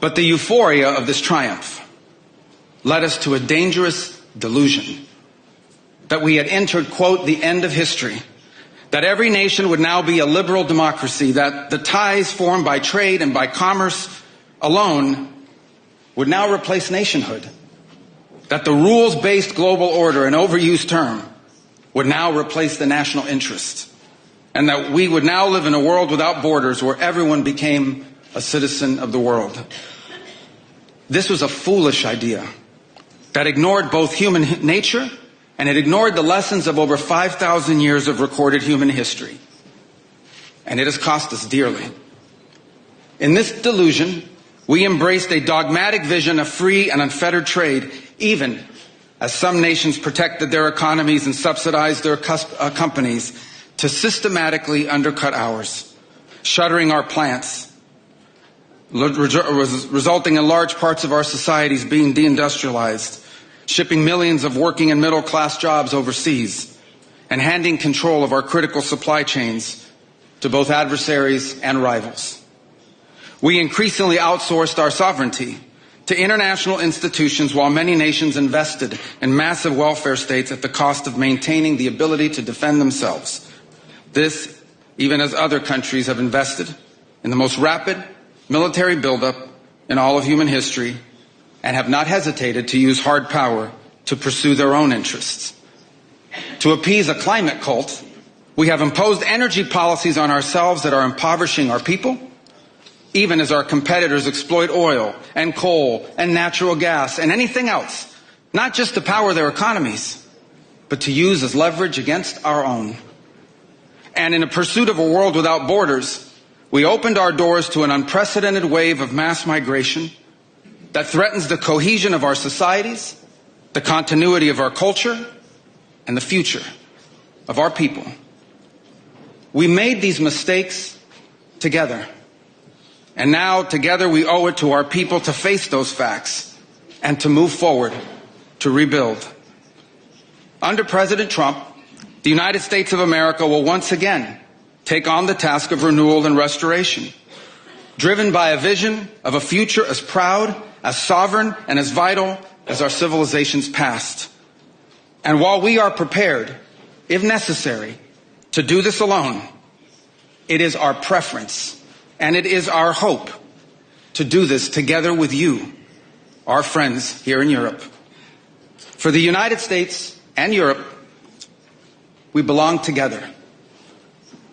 But the euphoria of this triumph led us to a dangerous delusion that we had entered, quote, the end of history, that every nation would now be a liberal democracy, that the ties formed by trade and by commerce alone would now replace nationhood, that the rules-based global order, an overused term, would now replace the national interest, and that we would now live in a world without borders where everyone became a citizen of the world. This was a foolish idea that ignored both human nature and it ignored the lessons of over 5,000 years of recorded human history. And it has cost us dearly. In this delusion, we embraced a dogmatic vision of free and unfettered trade, even as some nations protected their economies and subsidized their companies to systematically undercut ours, shuttering our plants, resulting in large parts of our societies being deindustrialized, shipping millions of working and middle-class jobs overseas, and handing control of our critical supply chains to both adversaries and rivals. We increasingly outsourced our sovereignty to international institutions while many nations invested in massive welfare states at the cost of maintaining the ability to defend themselves. This, even as other countries have invested in the most rapid military buildup in all of human history and have not hesitated to use hard power to pursue their own interests. To appease a climate cult, we have imposed energy policies on ourselves that are impoverishing our people, even as our competitors exploit oil and coal and natural gas and anything else, not just to power their economies, but to use as leverage against our own. And in a pursuit of a world without borders, we opened our doors to an unprecedented wave of mass migration that threatens the cohesion of our societies, the continuity of our culture, and the future of our people. We made these mistakes together. And now, together, we owe it to our people to face those facts and to move forward, to rebuild. Under President Trump, the United States of America will once again take on the task of renewal and restoration, driven by a vision of a future as proud, as sovereign, and as vital as our civilization's past. And while we are prepared, if necessary, to do this alone, it is our preference and it is our hope to do this together with you, our friends here in Europe. For the United States and Europe, we belong together.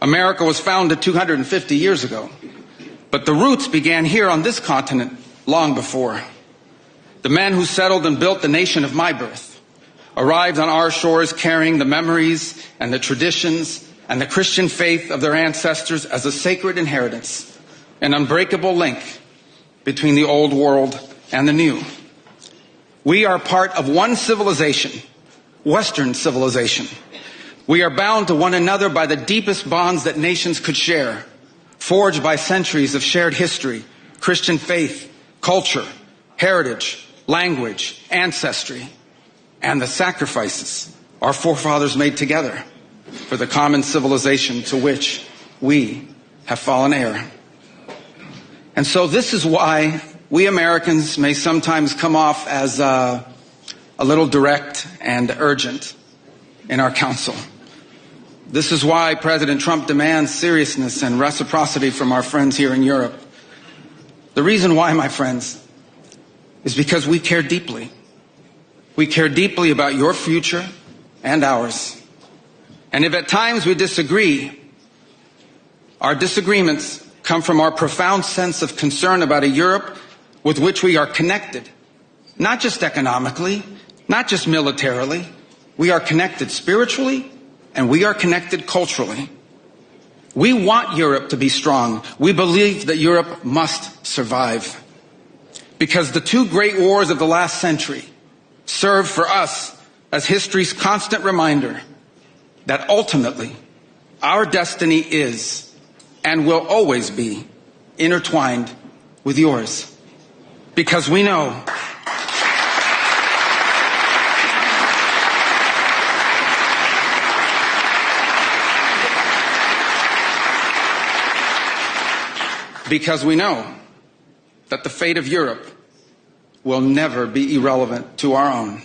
America was founded 250 years ago, but the roots began here on this continent long before. The men who settled and built the nation of my birth arrived on our shores carrying the memories and the traditions and the Christian faith of their ancestors as a sacred inheritance, an unbreakable link between the old world and the new. We are part of one civilization, Western civilization. We are bound to one another by the deepest bonds that nations could share, forged by centuries of shared history, Christian faith, culture, heritage, language, ancestry, and the sacrifices our forefathers made together for the common civilization to which we have fallen heir. And so this is why we Americans may sometimes come off as a little direct and urgent in our counsel. This is why President Trump demands seriousness and reciprocity from our friends here in Europe. The reason why, my friends, is because we care deeply. We care deeply about your future and ours. And if at times we disagree, our disagreements come from our profound sense of concern about a Europe with which we are connected, not just economically, not just militarily. We are connected spiritually, and we are connected culturally. We want Europe to be strong. We believe that Europe must survive. Because the two great wars of the last century serve for us as history's constant reminder that ultimately our destiny is and will always be intertwined with yours. Because we know that the fate of Europe will never be irrelevant to our own.